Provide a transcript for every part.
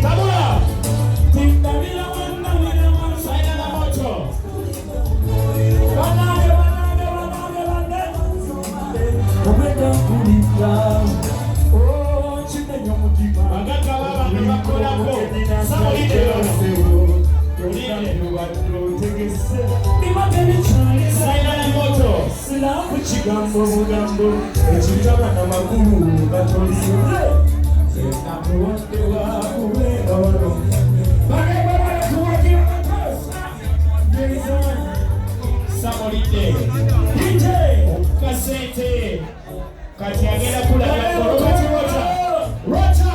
Tabula. Saina na moto. Chigambo mugambo echitaba na maguru batoliwe sena kuondewa kuweka wano bale kuwaki watosa Jason Samolite DJ Kasete kati agenda kula na Robert Rocha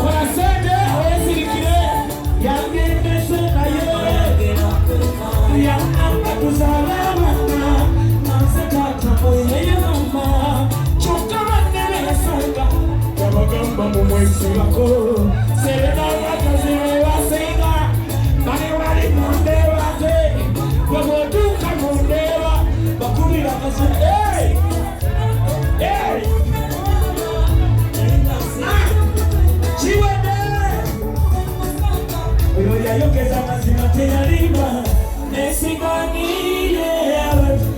Kasete oyesirikire yangendese naye yanamba tuzalabana nansekatamoyeyama kyokabannebesanga abagamba mumwesirako serenawakazirewasenga bane bali mundebate bwemotuuka mundeba bakubira kase yayogeza mazima teyalimba nesinganiye abantu